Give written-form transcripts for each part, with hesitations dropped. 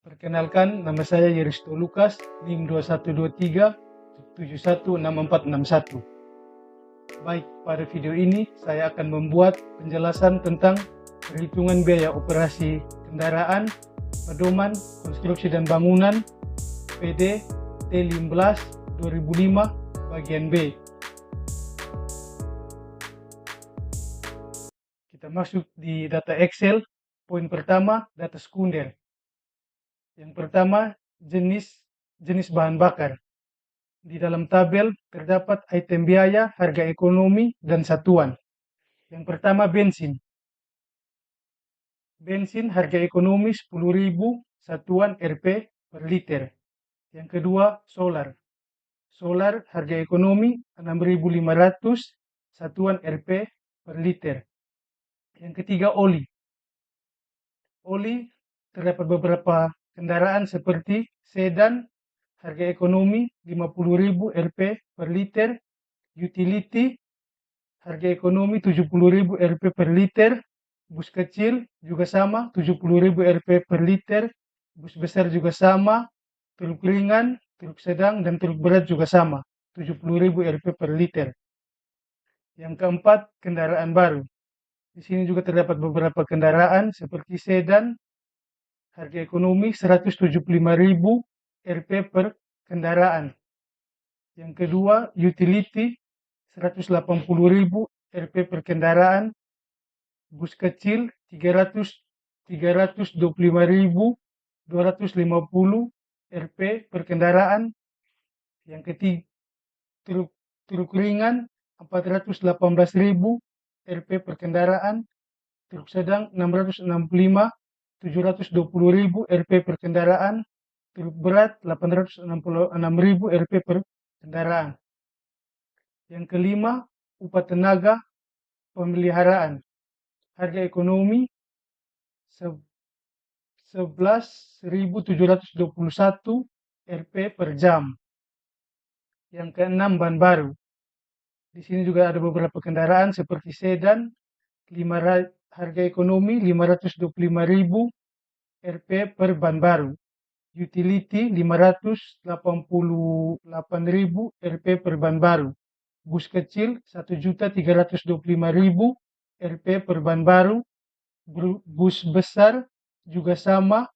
Perkenalkan, nama saya Yeristo Lukas, NIM 2123-716461. Baik, pada video ini saya akan membuat penjelasan tentang perhitungan biaya operasi kendaraan, pedoman, konstruksi dan bangunan, PD T15 2005 bagian B. Kita masuk di data Excel. Poin pertama, data sekunder. Yang pertama, jenis bahan bakar. Di dalam tabel terdapat item biaya, harga ekonomi, dan satuan. Yang pertama, bensin. Bensin harga ekonomi 10.000, satuan Rp per liter. Yang kedua, solar. Solar harga ekonomi 6.500, satuan Rp per liter. Yang ketiga, oli. Oli terdapat beberapa kendaraan seperti sedan, harga ekonomi 50.000 Rp per liter, utility, harga ekonomi 70.000 Rp per liter, bus kecil juga sama 70.000 Rp per liter, bus besar juga sama, truk ringan, truk sedang, dan truk berat juga sama 70.000 Rp per liter. Yang keempat, kendaraan baru. Di sini juga terdapat beberapa kendaraan seperti sedan, harga ekonomi 175.000 Rp per kendaraan. Yang kedua, utility 180.000 Rp per kendaraan, bus kecil 325.250 Rp per kendaraan. Yang ketiga, truk ringan 418.000 Rp per kendaraan, truk sedang 665.720.000 Rp per kendaraan, truk berat 866.000 Rp per kendaraan. Yang kelima, upah tenaga pemeliharaan. Harga ekonomi 11.721 Rp per jam. Yang keenam, ban baru. Di sini juga ada beberapa kendaraan seperti sedan, harga ekonomi 525.000 Rp per ban baru. Utility 588.000 Rp per ban baru. Bus kecil 1.325.000 Rp per ban baru. Bus besar juga sama,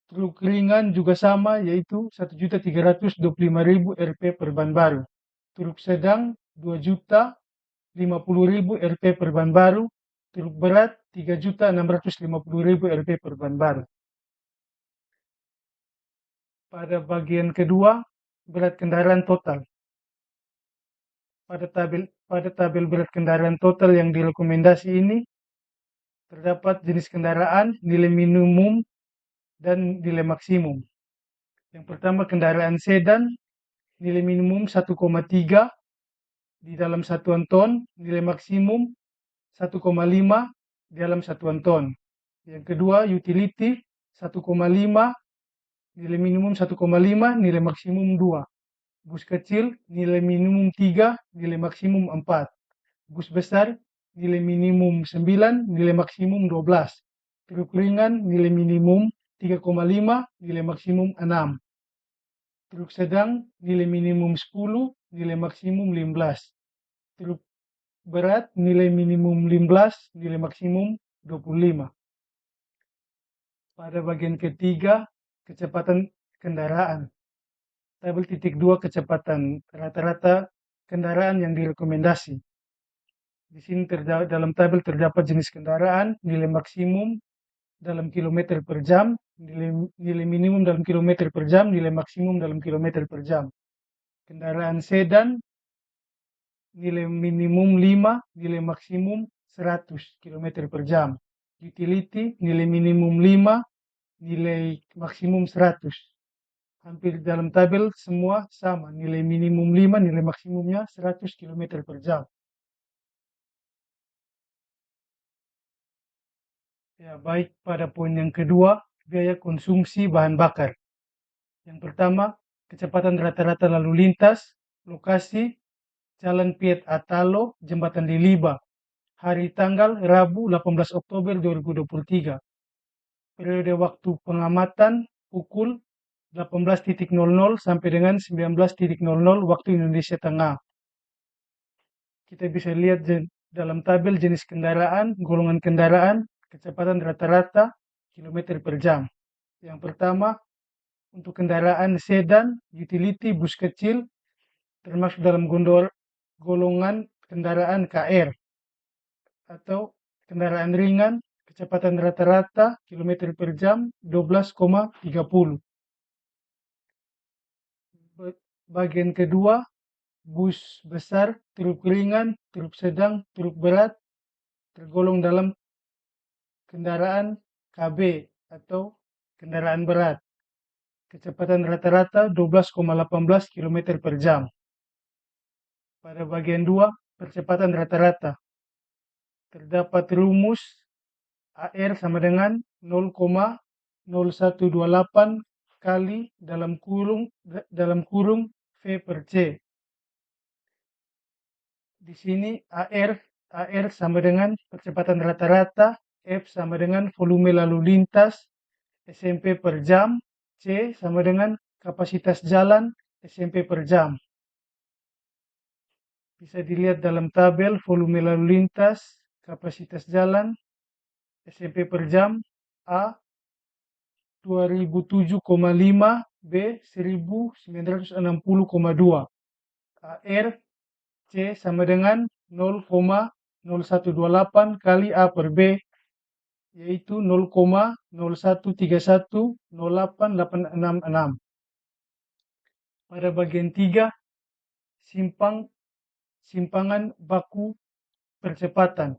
truk ringan juga sama, yaitu 1.325.000 Rp per ban baru. Truk sedang 2.050.000 Rp per ban baru. Truk berat 3.650.000 Rp per ban baru. Pada bagian kedua, berat kendaraan total. Pada tabel berat kendaraan total yang direkomendasi ini terdapat jenis kendaraan, nilai minimum, dan nilai maksimum. Yang pertama, kendaraan sedan, nilai minimum 1,3 di dalam satuan ton, nilai maksimum 1,5 di dalam satuan ton. Yang kedua, utility 1,5, nilai minimum 1,5, nilai maksimum 2. Bus kecil, nilai minimum 3, nilai maksimum 4. Bus besar, nilai minimum 9, nilai maksimum 12. Truk ringan, nilai minimum 3,5, nilai maksimum 6. Truk sedang, nilai minimum 10, nilai maksimum 15. Truk berat, nilai minimum 15, nilai maksimum 25. Pada bagian ketiga, kecepatan kendaraan. Tabel titik 2 kecepatan rata-rata kendaraan yang direkomendasi. Di sini dalam tabel terdapat jenis kendaraan, nilai maksimum dalam kilometer per jam, nilai minimum dalam kilometer per jam, nilai maksimum dalam kilometer per jam. Kendaraan sedan, nilai minimum 5, nilai maksimum 100 km per jam. Utility, nilai minimum 5, nilai maksimum 100. Hampir dalam tabel semua sama, nilai minimum 5, nilai maksimumnya 100 km per jam. Ya, baik, pada poin yang kedua, biaya konsumsi bahan bakar. Yang pertama, kecepatan rata-rata lalu lintas, lokasi, Jalan Piet Atalo, Jembatan di Liba, hari tanggal Rabu 18 Oktober 2023. periode waktu pengamatan pukul 18.00 sampai dengan 19.00 waktu Indonesia Tengah. Kita bisa lihat dalam tabel jenis kendaraan, golongan kendaraan, kecepatan rata-rata kilometer per jam. Yang pertama, untuk kendaraan sedan, utility, bus kecil, termasuk dalam golongan kendaraan KR atau kendaraan ringan, kecepatan rata-rata kilometer per jam 12,30. Bagian kedua, bus besar, truk ringan, truk sedang, truk berat tergolong dalam kendaraan KB atau kendaraan berat. Kecepatan rata-rata 12,18 km per jam. Pada bagian 2, percepatan rata-rata. Terdapat rumus AR sama dengan 0,0128 kali dalam kurung V per C. Di sini AR sama dengan percepatan rata-rata, F sama dengan volume lalu lintas, SMP per jam, C sama dengan kapasitas jalan, SMP per jam. Bisa dilihat dalam tabel volume lalu lintas, kapasitas jalan, SMP per jam, A 2007,5, B 1960,2. AR C sama dengan 0,0128 kali A per B, yaitu 0,0131088666. Pada bagian 3, simpangan baku percepatan.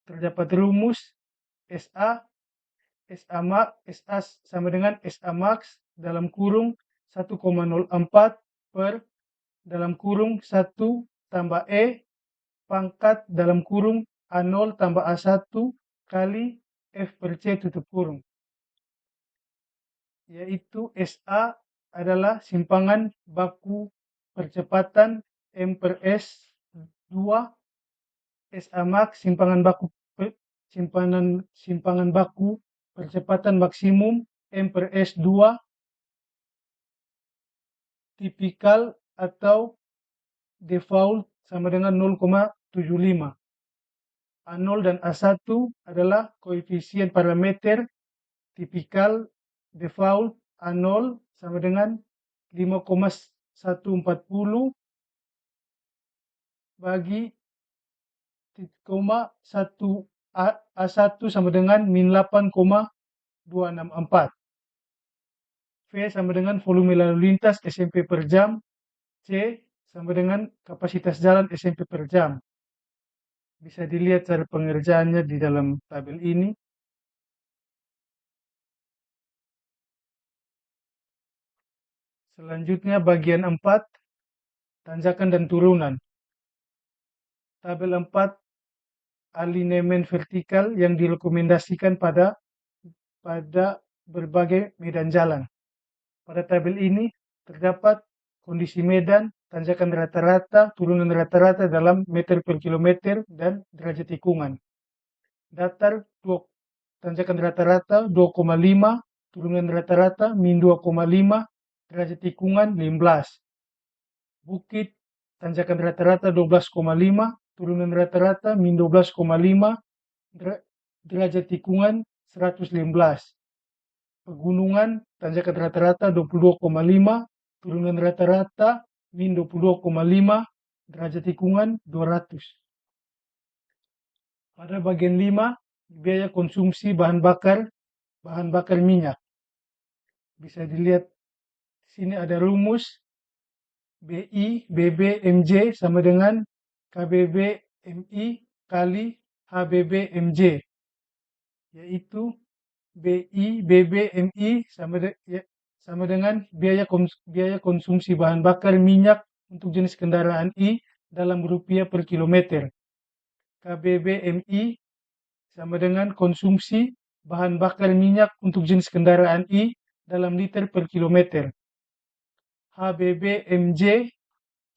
Terdapat rumus SA sama dengan SA max dalam kurung 1,04 per dalam kurung 1 tambah E pangkat dalam kurung A0 tambah A1 kali F per C tutup kurung. Yaitu SA adalah simpangan baku percepatan M per S 2, SA max simpangan baku percepatan maksimum M per S 2, tipikal atau default sama dengan 0,75. A0 dan A1 adalah koefisien parameter, tipikal, default, A0 sama dengan 5,140 bagi A1 sama dengan min 8,264. V sama dengan volume lalu lintas SMP per jam, C sama dengan kapasitas jalan SMP per jam. Bisa dilihat cara pengerjaannya di dalam tabel ini. Selanjutnya bagian 4, tanjakan dan turunan. Tabel 4, alinemen vertikal yang direkomendasikan pada berbagai medan jalan. Pada tabel ini terdapat kondisi medan, tanjakan rata-rata, turunan rata-rata dalam meter per kilometer, dan derajat tikungan. Datar, tanjakan rata-rata 2,5, turunan rata-rata min 2,5, derajat tikungan 15. Bukit, tanjakan rata-rata 12,5, turunan rata-rata min 12,5, derajat tikungan 115. Pegunungan, tanjakan rata-rata 22,5, turunan rata-rata min 22,5, derajat tikungan 200. Pada bagian 5, biaya konsumsi bahan bakar minyak. Bisa dilihat di sini ada rumus BI BB MJ sama dengan KBB MI kali HBB MJ, yaitu BI BB MI sama dengan biaya konsumsi bahan bakar minyak untuk jenis kendaraan I dalam rupiah per kilometer. KBB MI sama dengan konsumsi bahan bakar minyak untuk jenis kendaraan I dalam liter per kilometer. HBB MJ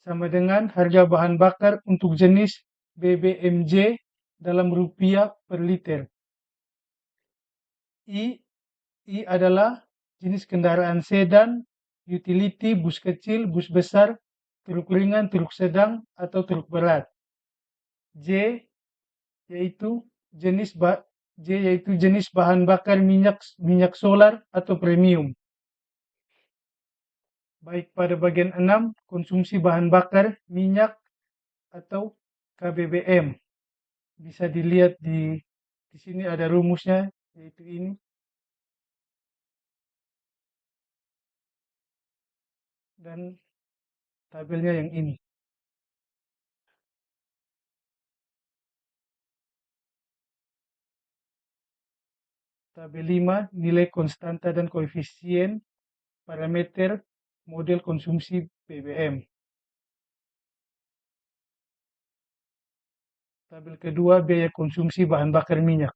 sama dengan harga bahan bakar untuk jenis BBMJ dalam rupiah per liter. I I adalah jenis kendaraan sedan, utility, bus kecil, bus besar, truk ringan, truk sedang, atau truk berat. J yaitu jenis bahan bakar minyak solar atau premium. Baik pada bagian 6, konsumsi bahan bakar minyak atau KBBM. Bisa dilihat di sini ada rumusnya, yaitu ini. Dan tabelnya yang ini. Tabel 5, nilai konstanta dan koefisien parameter model konsumsi BBM. Tabel kedua, biaya konsumsi bahan bakar minyak.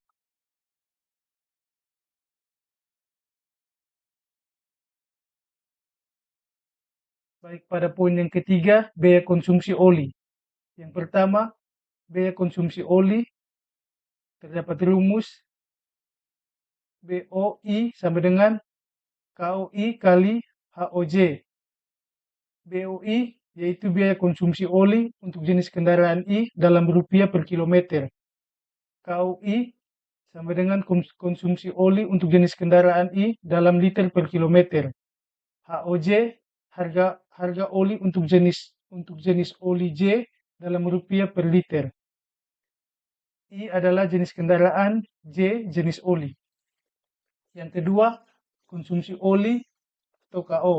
Baik, pada poin yang ketiga, biaya konsumsi oli. Yang pertama, biaya konsumsi oli terdapat rumus BOI sama dengan KOI kali HOJ. BOI yaitu biaya konsumsi oli untuk jenis kendaraan I dalam rupiah per kilometer. KOI sama dengan konsumsi oli untuk jenis kendaraan I dalam liter per kilometer. HOJ harga oli untuk jenis oli J dalam rupiah per liter. I adalah jenis kendaraan, J jenis oli. Yang kedua, konsumsi oli atau KO.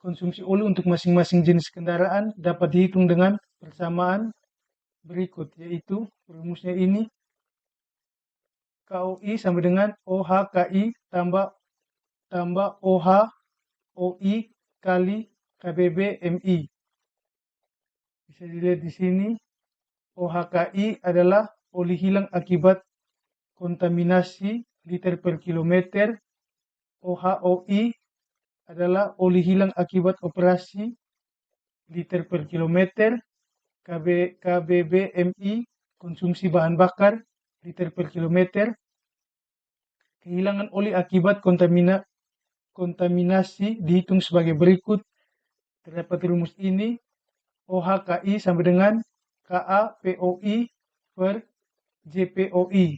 Konsumsi oli untuk masing-masing jenis kendaraan dapat dihitung dengan persamaan berikut, yaitu rumusnya ini. KOI sama dengan OHKI tambah OHOI kali KBB MI. Bisa dilihat di sini, OHKI adalah oli hilang akibat kontaminasi liter per kilometer. OHOI adalah oli hilang akibat operasi liter per kilometer. KBBMI konsumsi bahan bakar liter per kilometer. Kehilangan oli akibat kontaminasi dihitung sebagai berikut. Terdapat rumus ini, OHKI sama dengan KAPOI per JPOI.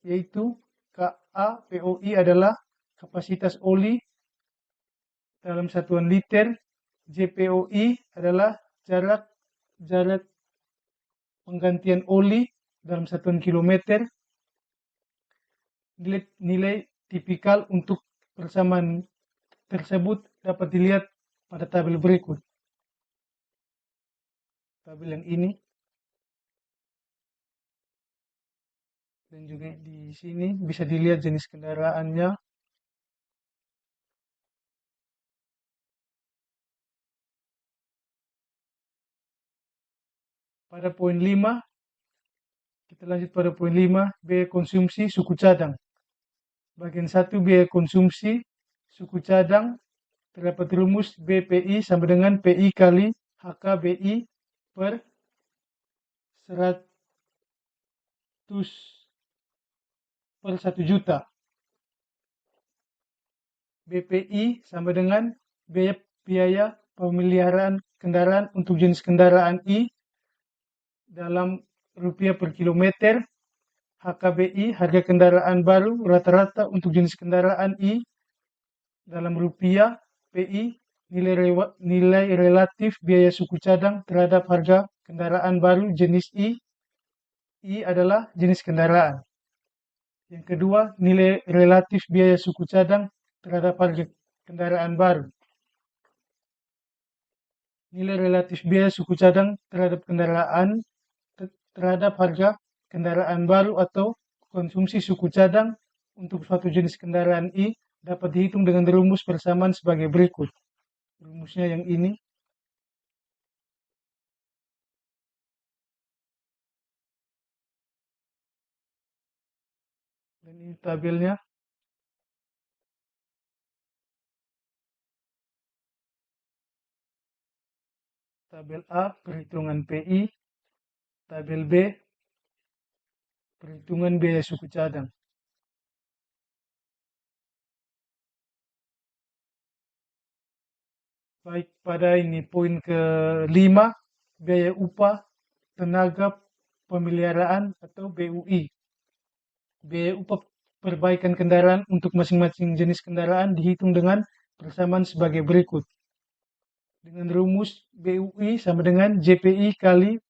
Yaitu KAPOI adalah kapasitas oli dalam satuan liter. JPOI adalah jarak penggantian oli dalam satuan kilometer. Nilai tipikal untuk persamaan tersebut dapat dilihat pada tabel berikut. Tabel yang ini. Dan juga di sini bisa dilihat jenis kendaraannya. Pada poin 5, kita lanjut pada poin 5, biaya konsumsi suku cadang. Bagian 1, biaya konsumsi suku cadang, terdapat rumus BPI sama dengan PI kali HKBI per 100 per 1 juta. BPI sama dengan biaya pemeliharaan kendaraan untuk jenis kendaraan I dalam rupiah per kilometer. HKBI harga kendaraan baru rata-rata untuk jenis kendaraan I dalam rupiah. PI nilai relatif biaya suku cadang terhadap harga kendaraan baru jenis I. I adalah jenis kendaraan. Yang kedua, nilai relatif biaya suku cadang terhadap harga kendaraan baru. Nilai relatif biaya suku cadang terhadap harga kendaraan baru atau konsumsi suku cadang untuk suatu jenis kendaraan I dapat dihitung dengan rumus persamaan sebagai berikut. Rumusnya yang ini. Dan ini tabelnya. Tabel A, perhitungan PI. Tabel B, perhitungan biaya suku cadang. Baik pada ini poin ke-5, biaya upah tenaga pemeliharaan atau BUI. Biaya upah perbaikan kendaraan untuk masing-masing jenis kendaraan dihitung dengan persamaan sebagai berikut. Dengan rumus BUI sama dengan JPI kali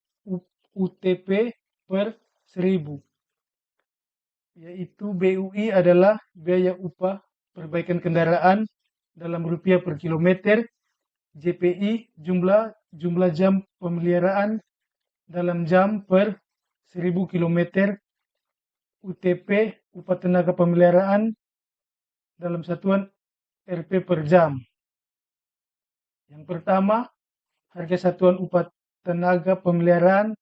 UTP per 1000. Yaitu BUI adalah biaya upah perbaikan kendaraan dalam rupiah per kilometer, JPI jumlah jam pemeliharaan dalam jam per 1000 kilometer, UTP upah tenaga pemeliharaan dalam satuan Rp per jam. Yang pertama, harga satuan upah tenaga pemeliharaan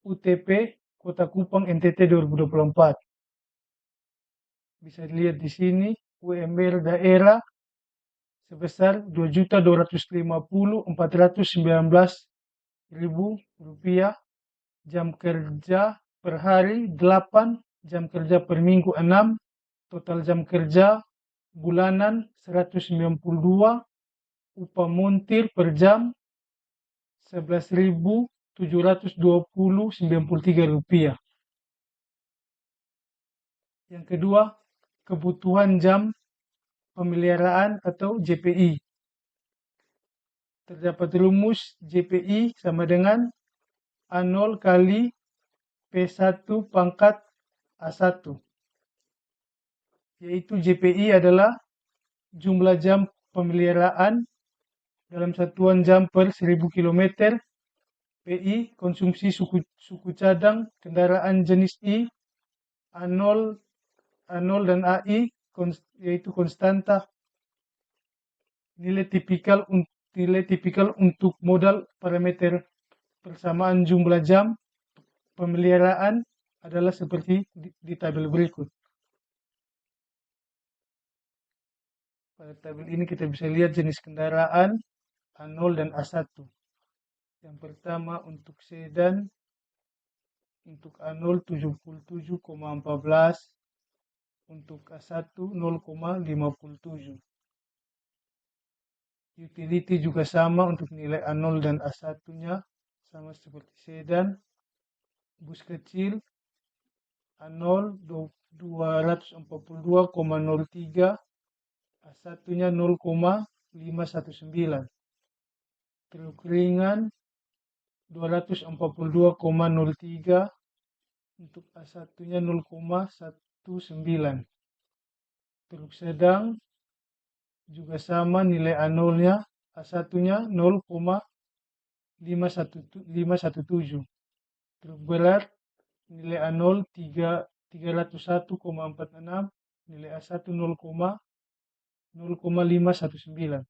UTP Kota Kupang NTT 2024. Bisa dilihat di sini UMR daerah sebesar Rp2.250.419 jam kerja per hari 8, jam kerja per minggu 6, total jam kerja bulanan 192, upah montir per jam Rp11.720,93. Yang kedua, kebutuhan jam pemeliharaan atau JPI. Terdapat rumus JPI sama dengan A0 kali P1 pangkat A1. Yaitu JPI adalah jumlah jam pemeliharaan dalam satuan jam per 1000 km. PI konsumsi suku cadang kendaraan jenis I. A0 dan AI yaitu konstanta. Nilai tipikal untuk modal parameter persamaan jumlah jam pemeliharaan adalah seperti di tabel berikut. Pada tabel ini kita bisa lihat jenis kendaraan A0 dan A1. Yang pertama untuk sedan, untuk A0 77,14, untuk A1 0,57. Utility juga sama untuk nilai A0 dan A1-nya, sama seperti sedan. Bus kecil A0 242,03, A1-nya 0,519. Truk ringan 242,03, untuk A1-nya 0,19. Truk sedang juga sama nilai A0-nya, A1-nya 0,517. Truk berat nilai A0 301,46, nilai A1 0,519.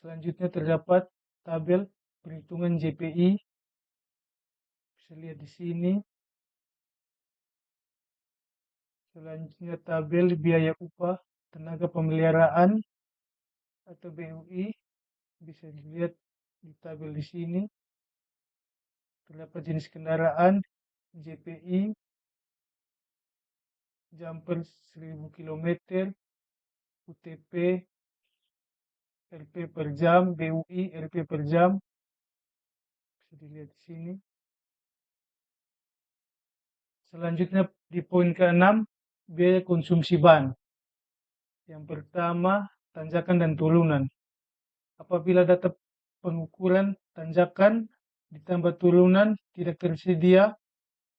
Selanjutnya terdapat tabel perhitungan JPI. Bisa lihat di sini. Selanjutnya tabel biaya upah tenaga pemeliharaan atau BUI. Bisa dilihat di tabel di sini. Terdapat jenis kendaraan, JPI, jam per 1000 km, UTP, Rp per jam, BUI, Rp per jam. Bisa dilihat di sini. Selanjutnya di poin ke-6, biaya konsumsi ban. Yang pertama, tanjakan dan turunan. Apabila data pengukuran tanjakan ditambah turunan tidak tersedia,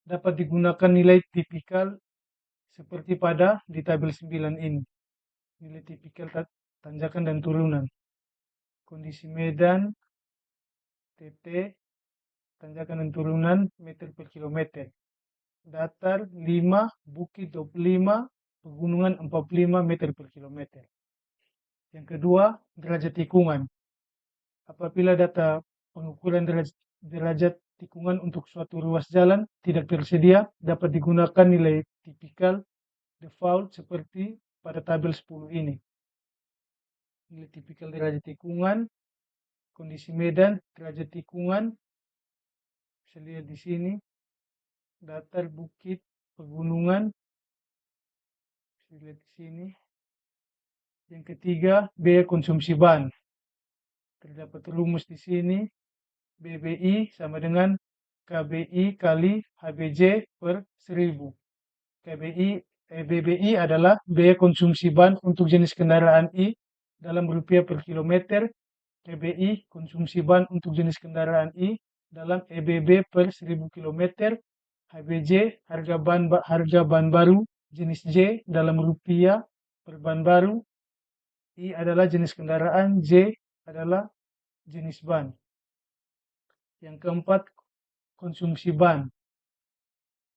dapat digunakan nilai tipikal seperti pada di tabel 9 ini. Nilai tipikal tanjakan dan turunan. Kondisi medan, TT, tanjakan dan turunan meter per kilometer. Datar 5, bukit 25, pegunungan 45 meter per kilometer. Yang kedua, derajat tikungan. Apabila data pengukuran derajat tikungan untuk suatu ruas jalan tidak tersedia, dapat digunakan nilai tipikal default seperti pada tabel 10 ini. Nilai tipikal derajat tikungan, kondisi medan, derajat tikungan, bisa lihat di sini, datar, bukit, pegunungan, bisa lihat di sini, Yang ketiga, biaya konsumsi bahan. Terdapat rumus di sini, BBI sama dengan KBI kali HBJ per 1000. BBI adalah biaya konsumsi bahan untuk jenis kendaraan I dalam rupiah per kilometer. KBI konsumsi bahan untuk jenis kendaraan I dalam EBB per 1000 km. HBJ harga bahan baru jenis J dalam rupiah per bahan baru. I adalah jenis kendaraan, J adalah jenis ban. Yang keempat, konsumsi ban.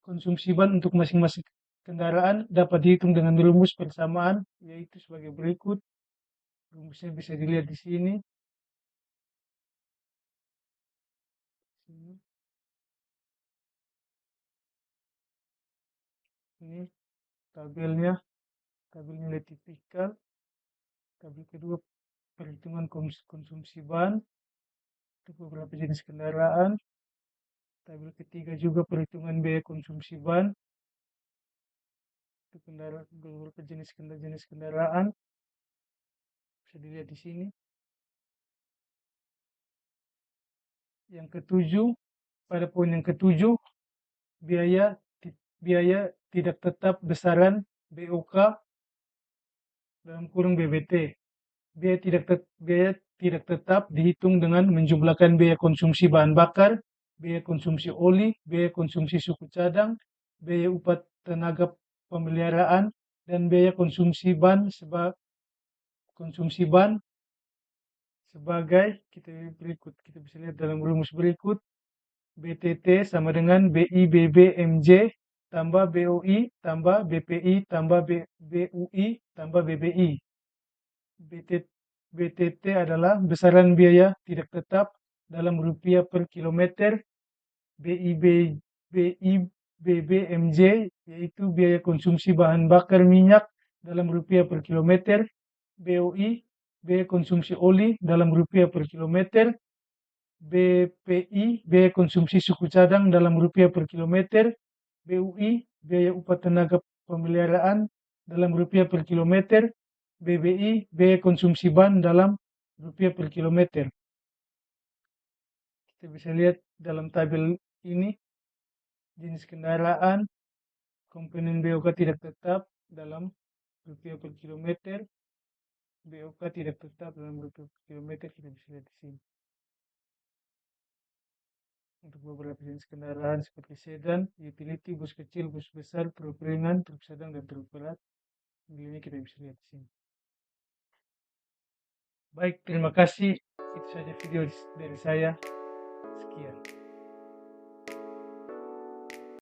Konsumsi ban untuk masing-masing kendaraan dapat dihitung dengan rumus persamaan, yaitu sebagai berikut. Rumusnya bisa dilihat di sini. Ini tabel nilai tipikal. Tabel kedua, perhitungan konsumsi ban untuk beberapa jenis kendaraan. Tabel ketiga juga perhitungan biaya konsumsi ban untuk beberapa jenis kendaraan. Bisa dilihat di sini. Yang ketujuh, pada poin yang ketujuh, biaya tidak tetap besaran BOK dalam kurung BBT. Biaya tidak tetap dihitung dengan menjumlahkan biaya konsumsi bahan bakar, biaya konsumsi oli, biaya konsumsi suku cadang, biaya upah tenaga pemeliharaan, dan biaya konsumsi ban sebagai kita bisa lihat dalam rumus berikut. BTT sama dengan BIBB-MJ tambah BOI tambah BPI tambah BUI tambah BBI. BTT adalah besaran biaya tidak tetap dalam rupiah per kilometer. BIBB-MJ yaitu biaya konsumsi bahan bakar minyak dalam rupiah per kilometer. BOI biaya konsumsi oli dalam rupiah per kilometer. BPI biaya konsumsi suku cadang dalam rupiah per kilometer. BUI biaya upah tenaga pemeliharaan dalam rupiah per kilometer. BBI biaya konsumsi ban dalam rupiah per kilometer. Kita bisa lihat dalam tabel ini jenis kendaraan, komponen BOK tidak tetap dalam rupiah per kilometer. BOK tidak tetap dalam rupiah per kilometer, kita bisa lihat di sini. Untuk beberapa jenis kendaraan seperti sedan, utility, bus kecil, bus besar, truk ringan, truk sedang, dan truk berat. Nilainya kita bisa lihat di sini. Baik, terima kasih. Itu saja video dari saya. Sekian.